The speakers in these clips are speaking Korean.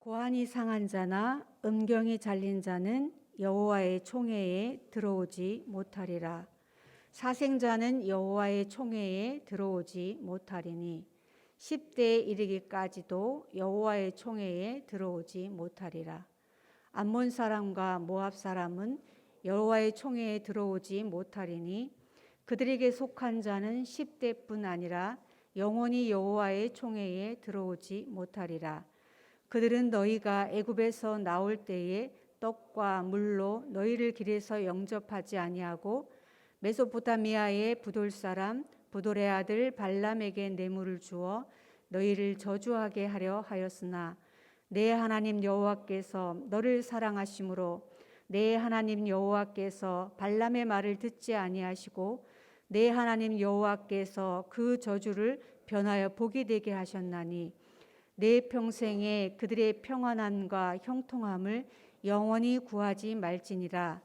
고환이 상한 자나 음경이 잘린 자는 여호와의 총회에 들어오지 못하리라. 사생자는 여호와의 총회에 들어오지 못하리니 10대에 이르기까지도 여호와의 총회에 들어오지 못하리라. 암몬 사람과 모압 사람은 여호와의 총회에 들어오지 못하리니 그들에게 속한 자는 10대뿐 아니라 영원히 여호와의 총회에 들어오지 못하리라. 그들은 너희가 애굽에서 나올 때에 떡과 물로 너희를 길에서 영접하지 아니하고 메소포타미아의 부돌 사람 부돌의 아들 발람에게 뇌물을 주어 너희를 저주하게 하려 하였으나 내 하나님 여호와께서 너를 사랑하심으로 내 하나님 여호와께서 발람의 말을 듣지 아니하시고 내 하나님 여호와께서 그 저주를 변하여 복이 되게 하셨나니 내 평생에 그들의 평안함과 형통함을 영원히 구하지 말지니라.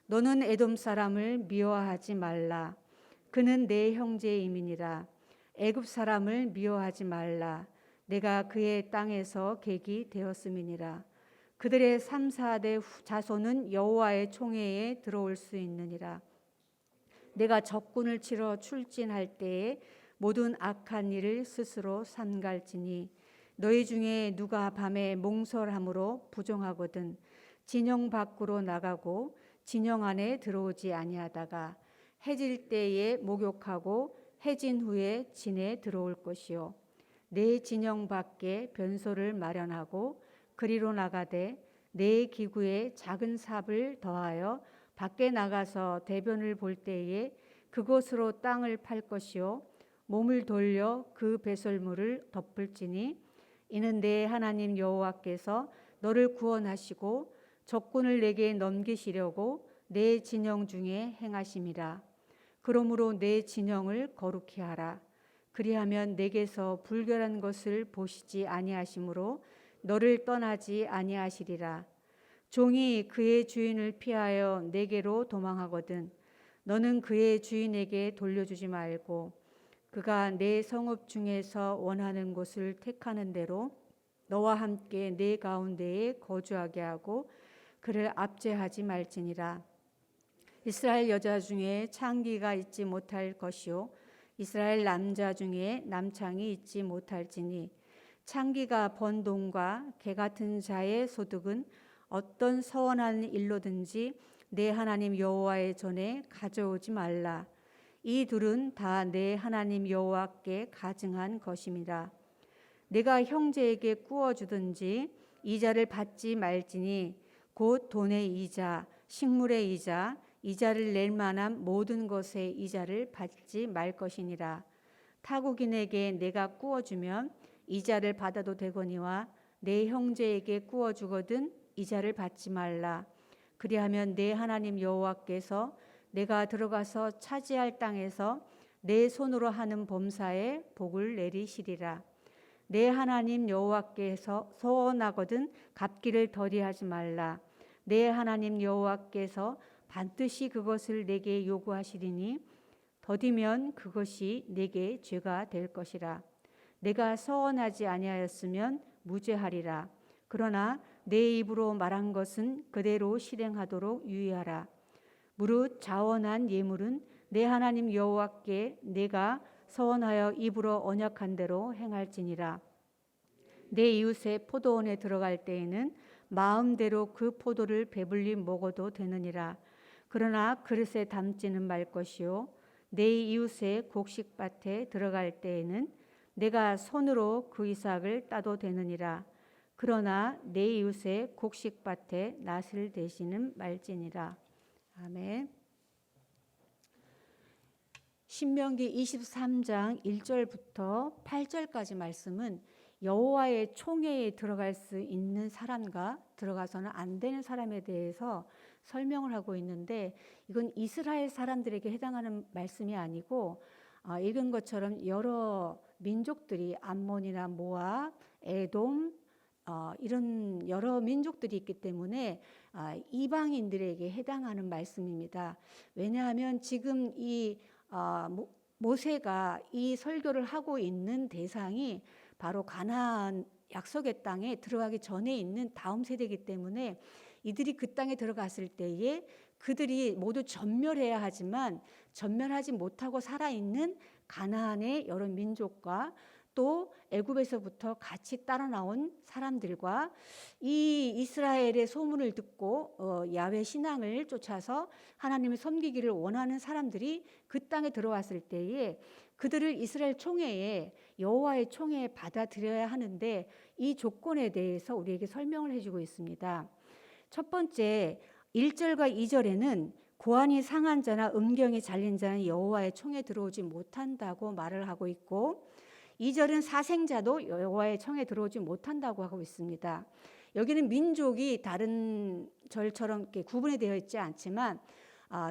너는 에돔 사람을 미워하지 말라. 그는 내 형제임이니라. 애굽 사람을 미워하지 말라. 내가 그의 땅에서 객이 되었음이니라. 그들의 3, 4대 자손은 여호와의 총회에 들어올 수 있느니라. 내가 적군을 치러 출진할 때에 모든 악한 일을 스스로 삼갈지니 너희 중에 누가 밤에 몽설함으로 부정하거든 진영 밖으로 나가고 진영 안에 들어오지 아니하다가 해질 때에 목욕하고 해진 후에 진에 들어올 것이요 내 진영 밖에 변소를 마련하고 그리로 나가되 내 기구에 작은 삽을 더하여 밖에 나가서 대변을 볼 때에 그곳으로 땅을 팔 것이요 몸을 돌려 그 배설물을 덮을지니 이는 내 하나님 여호와께서 너를 구원하시고 적군을 내게 넘기시려고 내 진영 중에 행하심이라. 그러므로 내 진영을 거룩히 하라. 그리하면 내게서 불결한 것을 보시지 아니하심으로 너를 떠나지 아니하시리라. 종이 그의 주인을 피하여 내게로 도망하거든 너는 그의 주인에게 돌려주지 말고 그가 내 성읍 중에서 원하는 곳을 택하는 대로 너와 함께 내 가운데에 거주하게 하고 그를 압제하지 말지니라. 이스라엘 여자 중에 창기가 있지 못할 것이요 이스라엘 남자 중에 남창이 있지 못할지니 창기가 번 돈과 개 같은 자의 소득은 어떤 서원한 일로든지 내 하나님 여호와의 전에 가져오지 말라. 이 둘은 다 내 하나님 여호와께 가증한 것임이라. 내가 형제에게 꾸어주든지 이자를 받지 말지니 곧 돈의 이자, 식물의 이자, 이자를 낼 만한 모든 것의 이자를 받지 말 것이니라. 타국인에게 내가 꾸어주면 이자를 받아도 되거니와 내 형제에게 꾸어주거든 이자를 받지 말라. 그리하면 내 하나님 여호와께서 내가 들어가서 차지할 땅에서 내 손으로 하는 범사에 복을 내리시리라. 내 하나님 여호와께서 서원하거든 갚기를 더디하지 말라. 내 하나님 여호와께서 반드시 그것을 내게 요구하시리니 더디면 그것이 내게 죄가 될 것이라. 내가 서원하지 아니하였으면 무죄하리라. 그러나 내 입으로 말한 것은 그대로 실행하도록 유의하라. 무릇 자원한 예물은 내 하나님 여호와께 내가 서원하여 입으로 언약한 대로 행할지니라. 내 이웃의 포도원에 들어갈 때에는 마음대로 그 포도를 배불리 먹어도 되느니라. 그러나 그릇에 담지는 말 것이요 내 이웃의 곡식밭에 들어갈 때에는 내가 손으로 그 이삭을 따도 되느니라. 그러나 내 이웃의 곡식밭에 낫을 대시는 말지니라. 아멘. 신명기 23장 1절부터 8절까지 말씀은 여호와의 총회에 들어갈 수 있는 사람과 들어가서는 안 되는 사람에 대해서 설명을 하고 있는데 이건 이스라엘 사람들에게 해당하는 말씀이 아니고 읽은 것처럼 여러 민족들이 암몬이나 모압, 에돔 이런 여러 민족들이 있기 때문에 이방인들에게 해당하는 말씀입니다. 왜냐하면 지금 이 모세가 이 설교를 하고 있는 대상이 바로 가나안 약속의 땅에 들어가기 전에 있는 다음 세대이기 때문에 이들이 그 땅에 들어갔을 때에 그들이 모두 전멸해야 하지만 전멸하지 못하고 살아있는 가나안의 여러 민족과 또 애굽에서부터 같이 따라 나온 사람들과 이 이스라엘의 소문을 듣고 야훼 신앙을 쫓아서 하나님을 섬기기를 원하는 사람들이 그 땅에 들어왔을 때에 그들을 이스라엘 총회에 여호와의 총회에 받아들여야 하는데 이 조건에 대해서 우리에게 설명을 해주고 있습니다. 첫 번째 1절과 2절에는 고안이 상한 자나 음경이 잘린 자는 여호와의 총에 들어오지 못한다고 말을 하고 있고 2절은 사생자도 여호와의 총에 들어오지 못한다고 하고 있습니다. 여기는 민족이 다른 절처럼 이렇게 구분이 되어 있지 않지만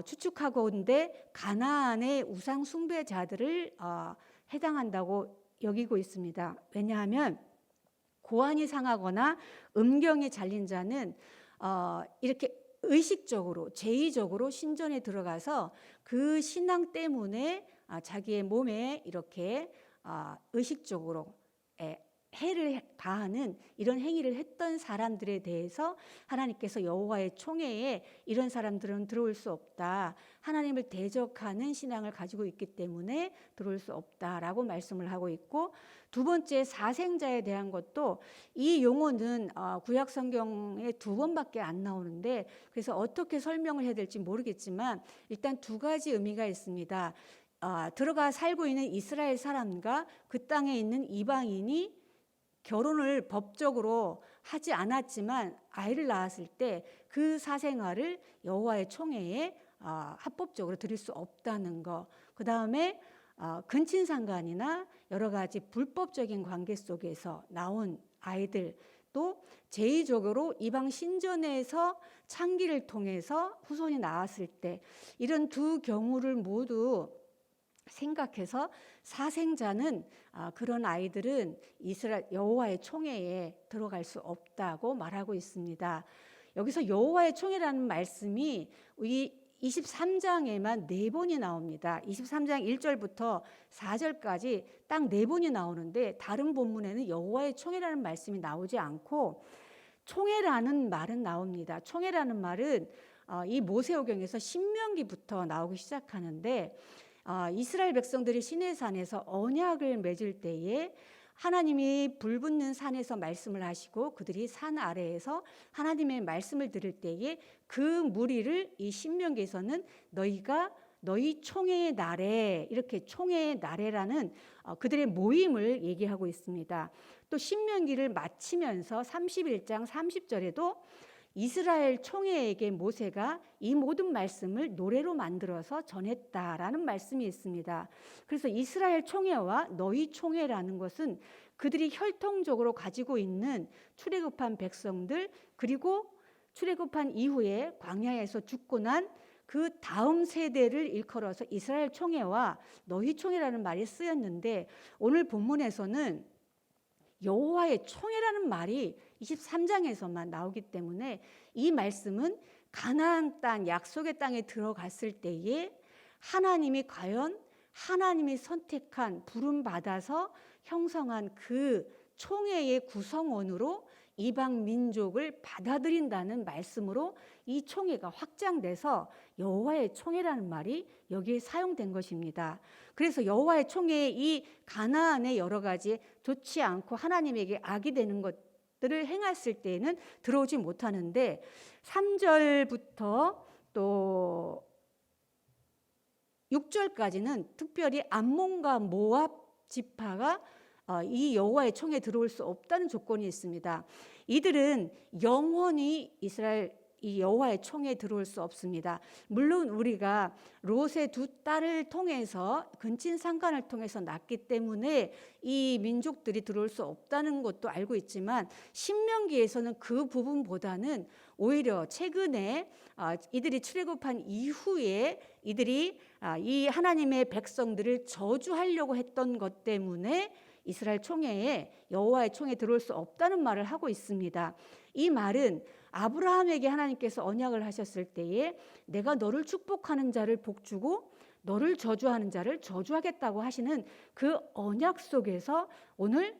추측하건대 가나안의 우상 숭배자들을 해당한다고 여기고 있습니다. 왜냐하면 고안이 상하거나 음경이 잘린 자는 이렇게 의식적으로 제의적으로 신전에 들어가서 그 신앙 때문에 자기의 몸에 이렇게 의식적으로 해를 가하는 이런 행위를 했던 사람들에 대해서 하나님께서 여호와의 총회에 이런 사람들은 들어올 수 없다. 하나님을 대적하는 신앙을 가지고 있기 때문에 들어올 수 없다라고 말씀을 하고 있고 두 번째 사생자에 대한 것도 이 용어는 구약 성경에 2번밖에 안 나오는데 그래서 어떻게 설명을 해야 될지 모르겠지만 일단 2가지 의미가 있습니다. 들어가 살고 있는 이스라엘 사람과 그 땅에 있는 이방인이 결혼을 법적으로 하지 않았지만 아이를 낳았을 때 그 사생아를 여호와의 총회에 합법적으로 드릴 수 없다는 거. 그 다음에 근친상간이나 여러 가지 불법적인 관계 속에서 나온 아이들 또 제의적으로 이방 신전에서 창기를 통해서 후손이 나왔을 때 이런 2 경우를 모두 생각해서 사생자는 그런 아이들은 이스라엘 여호와의 총회에 들어갈 수 없다고 말하고 있습니다. 여기서 여호와의 총회라는 말씀이 이 23장에만 4번이 나옵니다. 23장 1절부터 4절까지 딱 4번이 나오는데 다른 본문에는 여호와의 총회라는 말씀이 나오지 않고 총회라는 말은 나옵니다. 총회라는 말은 이 모세오경에서 신명기부터 나오기 시작하는데 이스라엘 백성들이 시내산에서 언약을 맺을 때에 하나님이 불붙는 산에서 말씀을 하시고 그들이 산 아래에서 하나님의 말씀을 들을 때에 그 무리를 이 신명기에서는 너희가 너희 총회의 날에 이렇게 총회의 날에라는 그들의 모임을 얘기하고 있습니다. 또 신명기를 마치면서 31장 30절에도 이스라엘 총회에게 모세가 이 모든 말씀을 노래로 만들어서 전했다라는 말씀이 있습니다. 그래서 이스라엘 총회와 너희 총회라는 것은 그들이 혈통적으로 가지고 있는 출애굽한 백성들 그리고 출애굽한 이후에 광야에서 죽고 난 그 다음 세대를 일컬어서 이스라엘 총회와 너희 총회라는 말이 쓰였는데 오늘 본문에서는 여호와의 총회라는 말이 23장에서만 나오기 때문에 이 말씀은 가나안 땅 약속의 땅에 들어갔을 때에 하나님이 과연 하나님이 선택한 부름 받아서 형성한 그 총회의 구성원으로 이방 민족을 받아들인다는 말씀으로 이 총회가 확장돼서 여호와의 총회라는 말이 여기에 사용된 것입니다. 그래서 여호와의 총회에 이 가나안의 여러 가지 좋지 않고 하나님에게 악이 되는 것들을 행했을 때에는 들어오지 못하는데 3절부터 또 6절까지는 특별히 암몬과 모압 지파가 이 여호와의 총에 들어올 수 없다는 조건이 있습니다. 이들은 영원히 이스라엘 이 여호와의 총에 들어올 수 없습니다. 물론 우리가 롯의 2 딸을 통해서 근친상간을 통해서 낳기 때문에 이 민족들이 들어올 수 없다는 것도 알고 있지만 신명기에서는 그 부분보다는 오히려 최근에 이들이 출애굽한 이후에 이들이 이 하나님의 백성들을 저주하려고 했던 것 때문에 이스라엘 총회에 여호와의 총에 들어올 수 없다는 말을 하고 있습니다. 이 말은 아브라함에게 하나님께서 언약을 하셨을 때에 내가 너를 축복하는 자를 복주고 너를 저주하는 자를 저주하겠다고 하시는 그 언약 속에서 오늘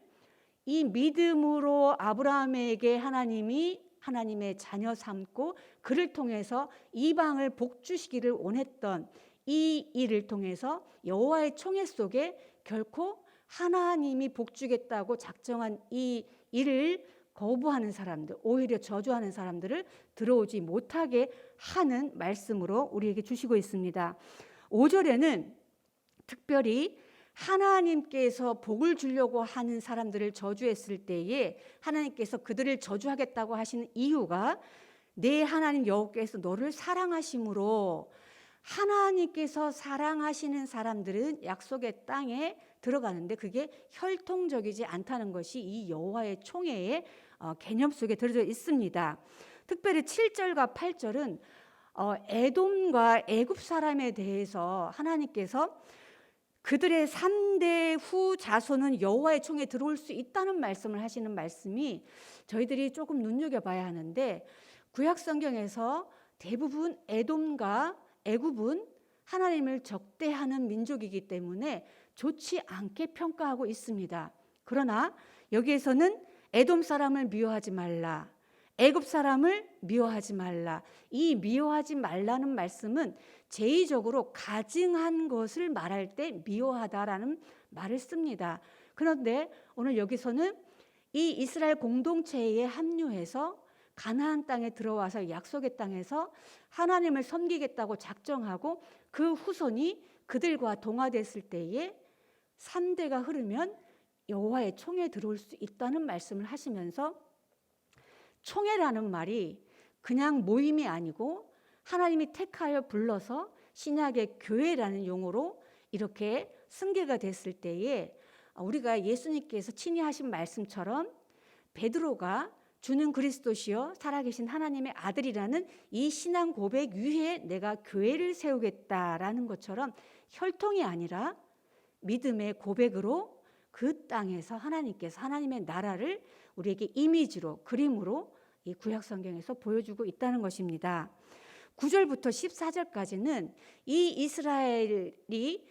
이 믿음으로 아브라함에게 하나님이 하나님의 자녀 삼고 그를 통해서 이방을 복주시기를 원했던 이 일을 통해서 여호와의 총회 속에 결코 하나님이 복주겠다고 작정한 이 일을 거부하는 사람들, 오히려 저주하는 사람들을 들어오지 못하게 하는 말씀으로 우리에게 주시고 있습니다. 5절에는 특별히 하나님께서 복을 주려고 하는 사람들을 저주했을 때에 하나님께서 그들을 저주하겠다고 하시는 이유가 내 하나님 여호와께서 너를 사랑하심으로, 하나님께서 사랑하시는 사람들은 약속의 땅에 들어가는데 그게 혈통적이지 않다는 것이 이 여호와의 총회의 개념 속에 들어져 있습니다. 특별히 7절과 8절은 에돔과 애굽 사람에 대해서 하나님께서 그들의 3대 후 자손은 여호와의 총에 들어올 수 있다는 말씀을 하시는 말씀이 저희들이 조금 눈여겨봐야 하는데, 구약 성경에서 대부분 에돔과 애굽은 하나님을 적대하는 민족이기 때문에 좋지 않게 평가하고 있습니다. 그러나 여기에서는 에돔 사람을 미워하지 말라, 애굽 사람을 미워하지 말라, 이 미워하지 말라는 말씀은 제의적으로 가증한 것을 말할 때 미워하다라는 말을 씁니다. 그런데 오늘 여기서는 이 이스라엘 공동체에 합류해서 가나안 땅에 들어와서 약속의 땅에서 하나님을 섬기겠다고 작정하고 그 후손이 그들과 동화됐을 때에 3대가 흐르면 여호와의 총에 들어올 수 있다는 말씀을 하시면서, 총회라는 말이 그냥 모임이 아니고 하나님이 택하여 불러서 신약의 교회라는 용어로 이렇게 승계가 됐을 때에 우리가 예수님께서 친히 하신 말씀처럼 베드로가 주는 그리스도시요 살아계신 하나님의 아들이라는 이 신앙 고백 위에 내가 교회를 세우겠다라는 것처럼 혈통이 아니라 믿음의 고백으로 그 땅에서 하나님께서 하나님의 나라를 우리에게 이미지로, 그림으로 이 구약 성경에서 보여주고 있다는 것입니다. 9절부터 14절까지는 이 이스라엘이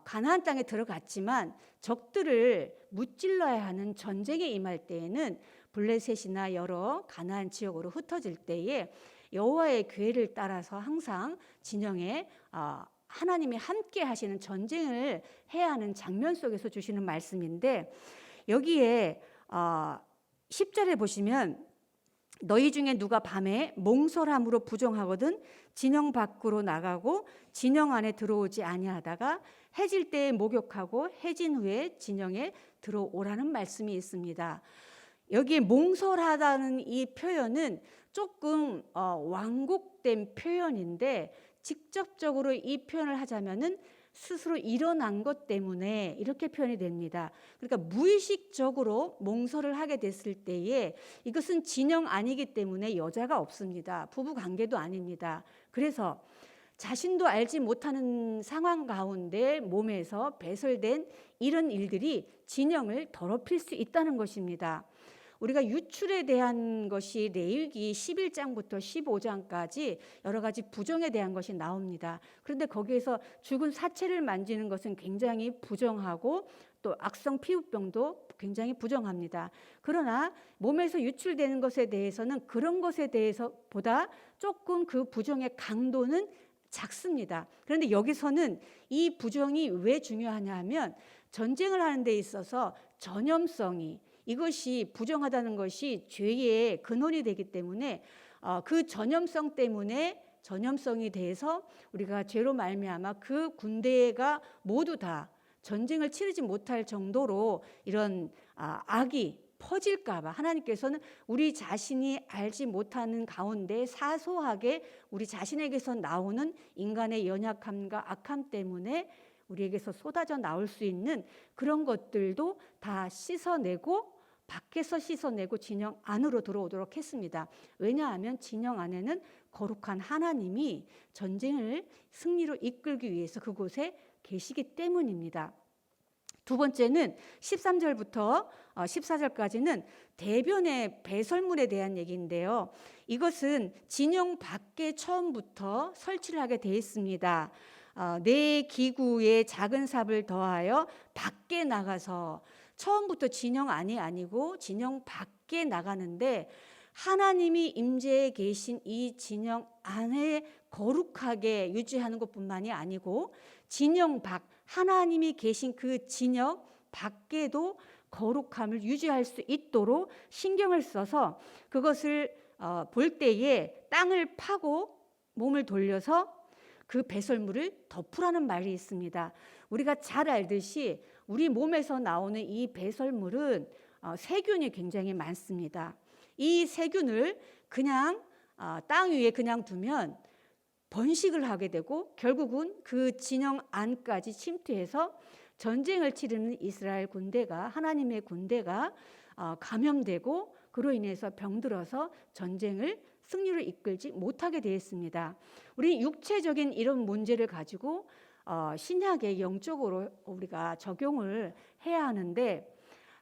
가나안 땅에 들어갔지만 적들을 무찔러야 하는 전쟁에 임할 때에는 블레셋이나 여러 가나안 지역으로 흩어질 때에 여호와의 계획을 따라서 항상 진영에 하나님이 함께 하시는 전쟁을 해야 하는 장면 속에서 주시는 말씀인데, 여기에 10절에 보시면 너희 중에 누가 밤에 몽설함으로 부정하거든 진영 밖으로 나가고 진영 안에 들어오지 아니하다가 해질 때에 목욕하고 해진 후에 진영에 들어오라는 말씀이 있습니다. 여기에 몽설하다는 이 표현은 조금 완곡된 표현인데, 직접적으로 이 표현을 하자면은 스스로 일어난 것 때문에 이렇게 표현이 됩니다. 그러니까 무의식적으로 몽설을 하게 됐을 때에 이것은 진영 아니기 때문에 여자가 없습니다. 부부 관계도 아닙니다. 그래서 자신도 알지 못하는 상황 가운데 몸에서 배설된 이런 일들이 진영을 더럽힐 수 있다는 것입니다. 우리가 유출에 대한 것이 레위기 11장부터 15장까지 여러 가지 부정에 대한 것이 나옵니다. 그런데 거기에서 죽은 사체를 만지는 것은 굉장히 부정하고 또 악성 피부병도 굉장히 부정합니다. 그러나 몸에서 유출되는 것에 대해서는 그런 것에 대해서 보다 조금 그 부정의 강도는 작습니다. 그런데 여기서는 이 부정이 왜 중요하냐 하면 전쟁을 하는 데 있어서 전염성이, 이것이 부정하다는 것이 죄의 근원이 되기 때문에 그 전염성 때문에 전염성이 돼서 우리가 죄로 말미암아 그 군대가 모두 다 전쟁을 치르지 못할 정도로 이런 악이 퍼질까 봐 하나님께서는 우리 자신이 알지 못하는 가운데 사소하게 우리 자신에게서 나오는 인간의 연약함과 악함 때문에 우리에게서 쏟아져 나올 수 있는 그런 것들도 다 씻어내고 밖에서 씻어내고 진영 안으로 들어오도록 했습니다. 왜냐하면 진영 안에는 거룩한 하나님이 전쟁을 승리로 이끌기 위해서 그곳에 계시기 때문입니다. 두 번째는 13절부터 14절까지는 대변의 배설물에 대한 얘기인데요. 이것은 진영 밖에 처음부터 설치를 하게 되어 있습니다. 내 기구에 작은 삽을 더하여 밖에 나가서 처음부터 진영 안이 아니고 진영 밖에 나가는데 하나님이 임재해 계신 이 진영 안에 거룩하게 유지하는 것뿐만이 아니고 진영 밖, 하나님이 계신 그 진영 밖에도 거룩함을 유지할 수 있도록 신경을 써서 그것을 볼 때에 땅을 파고 몸을 돌려서 그 배설물을 덮으라는 말이 있습니다. 우리가 잘 알듯이 우리 몸에서 나오는 이 배설물은 세균이 굉장히 많습니다. 이 세균을 그냥 땅 위에 그냥 두면 번식을 하게 되고 결국은 그 진영 안까지 침투해서 전쟁을 치르는 이스라엘 군대가, 하나님의 군대가 감염되고 그로 인해서 병들어서 전쟁을 승리로 이끌지 못하게 되었습니다. 우리 육체적인 이런 문제를 가지고 신약의 영적으로 우리가 적용을 해야 하는데,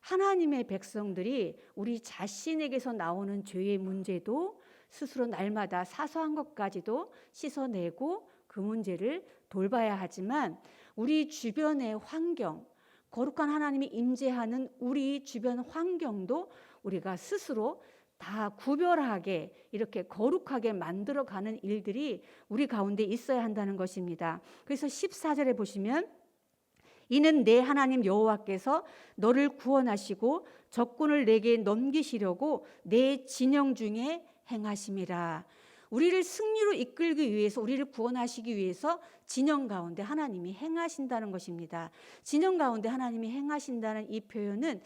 하나님의 백성들이 우리 자신에게서 나오는 죄의 문제도 스스로 날마다 사소한 것까지도 씻어내고 그 문제를 돌봐야 하지만, 우리 주변의 환경, 거룩한 하나님이 임재하는 우리 주변 환경도 우리가 스스로 다 구별하게 이렇게 거룩하게 만들어가는 일들이 우리 가운데 있어야 한다는 것입니다. 그래서 14절에 보시면 이는 내 하나님 여호와께서 너를 구원하시고 적군을 내게 넘기시려고 내 진영 중에 행하심이라. 우리를 승리로 이끌기 위해서, 우리를 구원하시기 위해서 진영 가운데 하나님이 행하신다는 것입니다. 진영 가운데 하나님이 행하신다는 이 표현은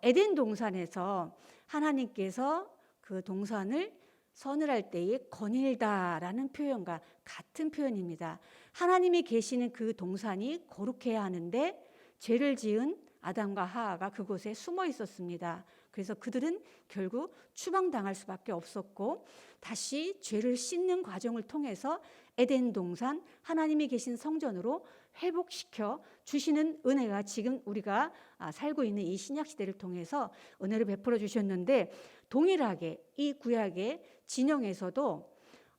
에덴 동산에서 하나님께서 그 동산을 서늘할 때에 거닐다라는 표현과 같은 표현입니다. 하나님이 계시는 그 동산이 거룩해야 하는데 죄를 지은 아담과 하와가 그곳에 숨어 있었습니다. 그래서 그들은 결국 추방당할 수밖에 없었고, 다시 죄를 씻는 과정을 통해서 에덴 동산, 하나님이 계신 성전으로 회복시켜 주시는 은혜가 지금 우리가 살고 있는 이 신약 시대를 통해서 은혜를 베풀어 주셨는데, 동일하게 이 구약의 진영에서도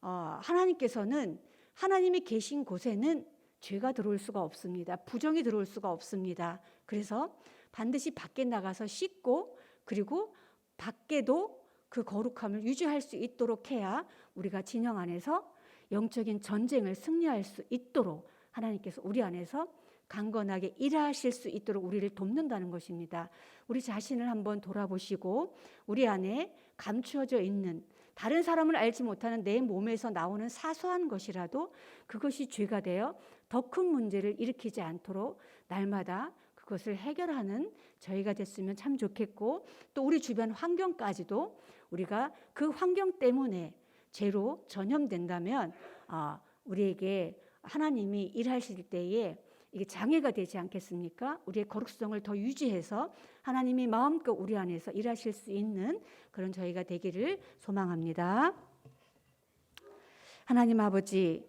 하나님께서는 하나님이 계신 곳에는 죄가 들어올 수가 없습니다. 부정이 들어올 수가 없습니다. 그래서 반드시 밖에 나가서 씻고, 그리고 밖에도 그 거룩함을 유지할 수 있도록 해야 우리가 진영 안에서 영적인 전쟁을 승리할 수 있도록 하나님께서 우리 안에서 강건하게 일하실 수 있도록 우리를 돕는다는 것입니다. 우리 자신을 한번 돌아보시고 우리 안에 감추어져 있는, 다른 사람을 알지 못하는 내 몸에서 나오는 사소한 것이라도 그것이 죄가 되어 더 큰 문제를 일으키지 않도록 날마다 그것을 해결하는 저희가 됐으면 참 좋겠고, 또 우리 주변 환경까지도 우리가 그 환경 때문에 죄로 전염된다면 우리에게 하나님이 일하실 때에 이게 장애가 되지 않겠습니까? 우리의 거룩성을 더 유지해서 하나님이 마음껏 우리 안에서 일하실 수 있는 그런 저희가 되기를 소망합니다. 하나님 아버지,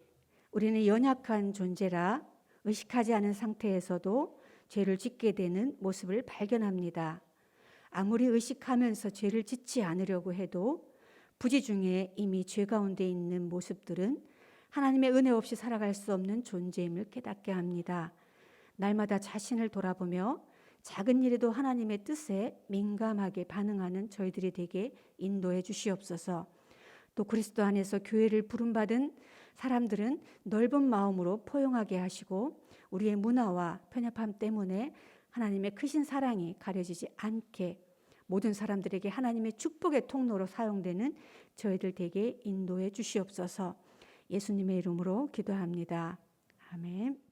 우리는 연약한 존재라 의식하지 않은 상태에서도 죄를 짓게 되는 모습을 발견합니다. 아무리 의식하면서 죄를 짓지 않으려고 해도 부지 중에 이미 죄 가운데 있는 모습들은 하나님의 은혜 없이 살아갈 수 없는 존재임을 깨닫게 합니다. 날마다 자신을 돌아보며 작은 일에도 하나님의 뜻에 민감하게 반응하는 저희들이 되게 인도해 주시옵소서. 또 그리스도 안에서 교회를 부름받은 사람들은 넓은 마음으로 포용하게 하시고, 우리의 문화와 편협함 때문에 하나님의 크신 사랑이 가려지지 않게 모든 사람들에게 하나님의 축복의 통로로 사용되는 저희들 되게 인도해 주시옵소서. 예수님의 이름으로 기도합니다. 아멘.